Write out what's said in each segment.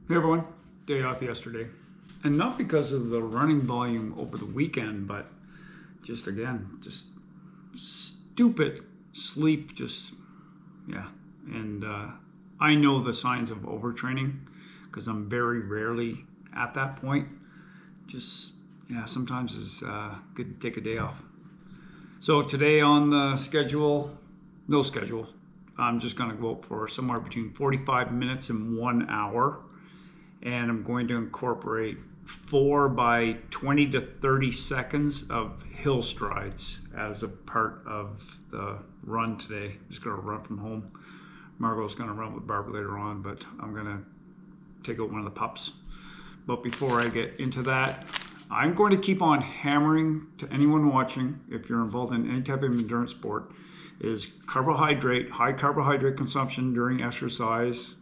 Hey everyone, day off yesterday. And not because of the running volume over the weekend, but just stupid sleep, And I know the signs of overtraining because I'm very rarely at that point. Sometimes it's good to take a day off. So today on the schedule, no schedule. I'm just gonna go out for somewhere between 45 minutes and 1 hour. And I'm going to incorporate 4 by 20 to 30 seconds of hill strides as a part of the run today. I'm just gonna run from home. Margot's gonna run with Barb later on, but I'm gonna take out one of the pups. But before I get into that, I'm going to keep on hammering to anyone watching, if you're involved in any type of endurance sport, is high carbohydrate consumption during exercise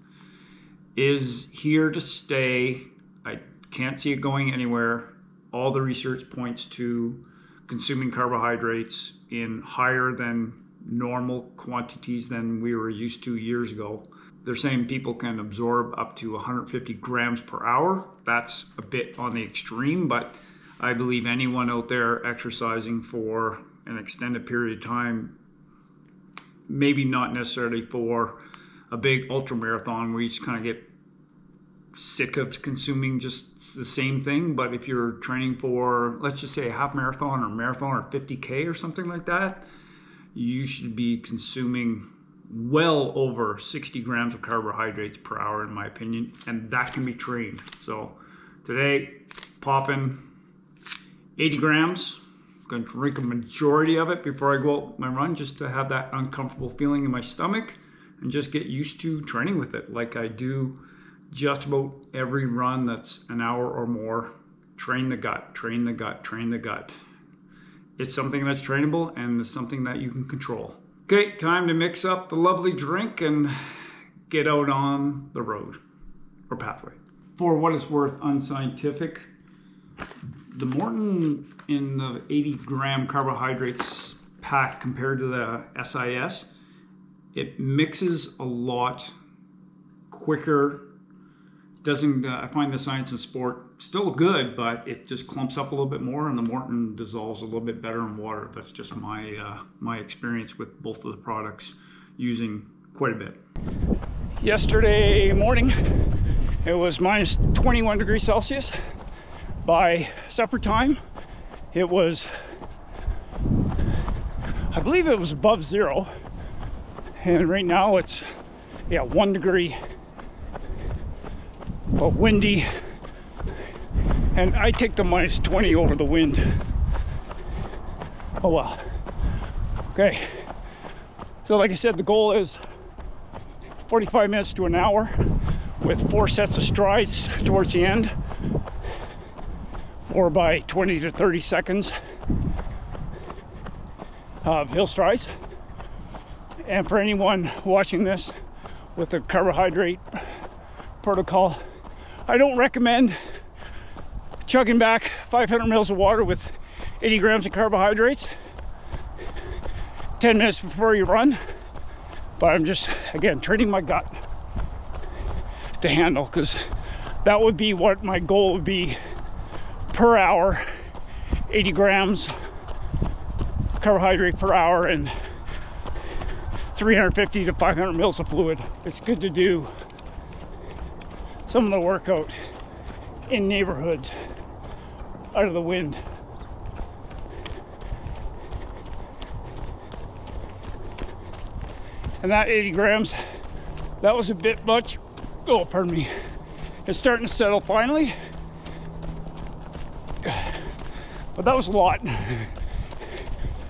is here to stay. I can't see it going anywhere. All the research points to consuming carbohydrates in higher than normal quantities than we were used to years ago. They're saying people can absorb up to 150 grams per hour. That's a bit on the extreme, but I believe anyone out there exercising for an extended period of time, maybe not necessarily for a big ultra marathon where you just kind of get sick of consuming just the same thing. But if you're training for, let's just say, a half marathon or 50K or something like that, you should be consuming well over 60 grams of carbohydrates per hour, in my opinion, and that can be trained. So today, popping 80 grams. I'm going to drink a majority of it before I go out my run, just to have that uncomfortable feeling in my stomach and just get used to training with it like I do just about every run that's an hour or more. Train the gut, train the gut, train the gut. It's something that's trainable and it's something that you can control. Okay, time to mix up the lovely drink and get out on the road or pathway. For what it's worth, unscientific, the Morton in the 80 gram carbohydrates pack compared to the SIS, it mixes a lot quicker. I find the science in sport still good, but it just clumps up a little bit more, and the Morton dissolves a little bit better in water. That's just my experience with both of the products, using quite a bit. Yesterday morning, it was minus 21 degrees Celsius. By supper time, it was, I believe it was above zero, and right now it's 1 degree, but windy, and I take the minus 20 over the wind. Oh well. Okay, so like I said, the goal is 45 minutes to an hour with 4 sets of strides towards the end, 4 by 20 to 30 seconds of hill strides. And for anyone watching this with the carbohydrate protocol, I don't recommend chugging back 500 mils of water with 80 grams of carbohydrates 10 minutes before you run. But I'm just, again, training my gut to handle, because that would be what my goal would be per hour: 80 grams carbohydrate per hour and 350 to 500 mils of fluid. It's good to do some of the workout in neighborhoods out of the wind. And that 80 grams, that was a bit much. Oh, pardon me. It's starting to settle finally, but that was a lot.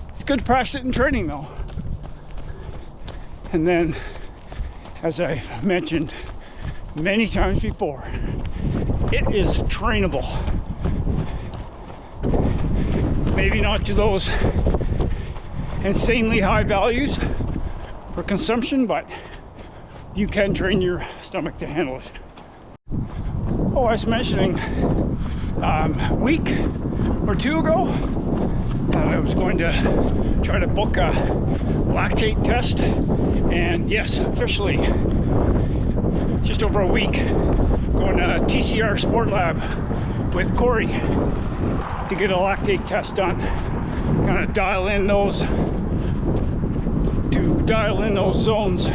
It's good to practice it in training though. And then, as I've mentioned many times before, it is trainable. Maybe not to those insanely high values for consumption, but you can train your stomach to handle it. Oh, I was mentioning a week or two ago that I was going to try to book a lactate test, and yes, officially just over a week, going to TCR Sport Lab with Corey to get a lactate test done. Kind of dial in those zones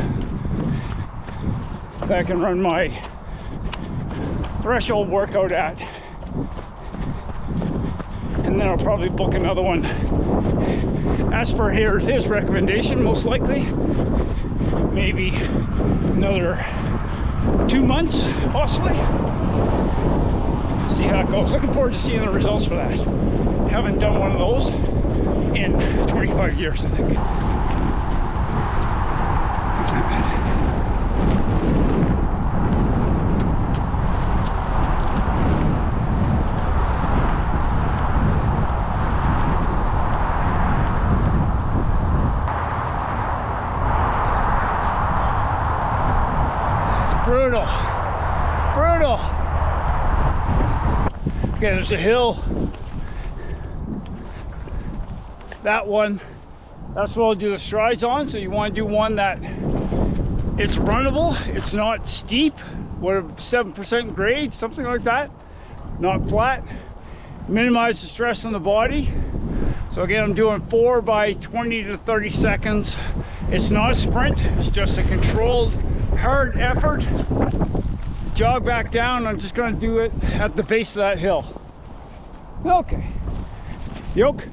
that I can run my threshold workout at. And then I'll probably book another one as per his recommendation, most likely. Maybe another 2 months, possibly. See how it goes. Looking forward to seeing the results for that. Haven't done one of those in 25 years, I think. Brutal. Brutal. Okay, there's a hill. That one, that's what I'll do the strides on. So you want to do one that it's runnable, it's not steep, what, 7% grade, something like that. Not flat. Minimize the stress on the body. So again, I'm doing 4 by 20 to 30 seconds. It's not a sprint, it's just a controlled hard effort. Jog back down. I'm just going to do it at the base of that hill. Okay. Yoke?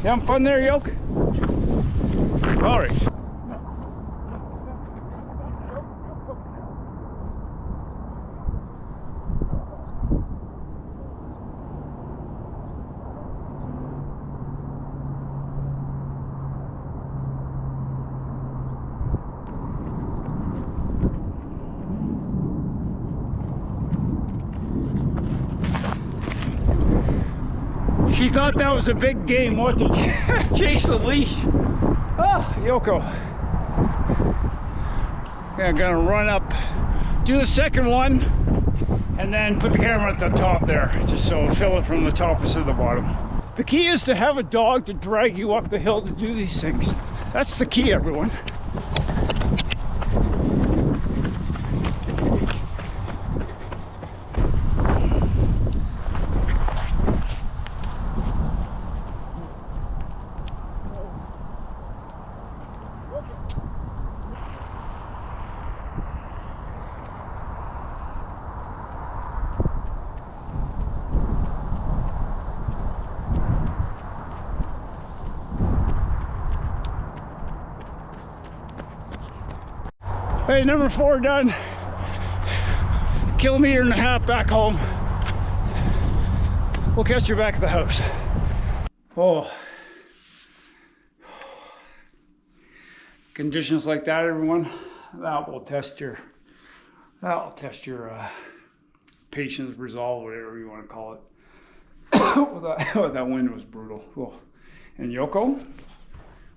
You having fun there, Yoke? All right. She thought that was a big game, wasn't it? Chase the leash. Oh, Yoko. Okay, I'm gonna run up, do the second one, and then put the camera at the top there, just so fill it from the top instead of the bottom. The key is to have a dog to drag you up the hill to do these things. That's the key, everyone. Hey, number 4 done. 1.5 kilometers back home. We'll catch you back at the house. Oh. Conditions like that, everyone, that'll test your patience, resolve, whatever you want to call it. That wind was brutal. Oh. And Yoko,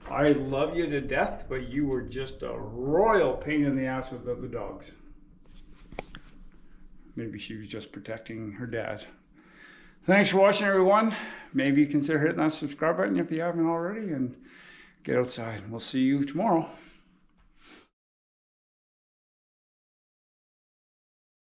I love you to death, but you were just a royal pain in the ass with the other dogs. Maybe she was just protecting her dad. Thanks for watching, everyone. Maybe consider hitting that subscribe button if you haven't already, and get outside. We'll see you tomorrow.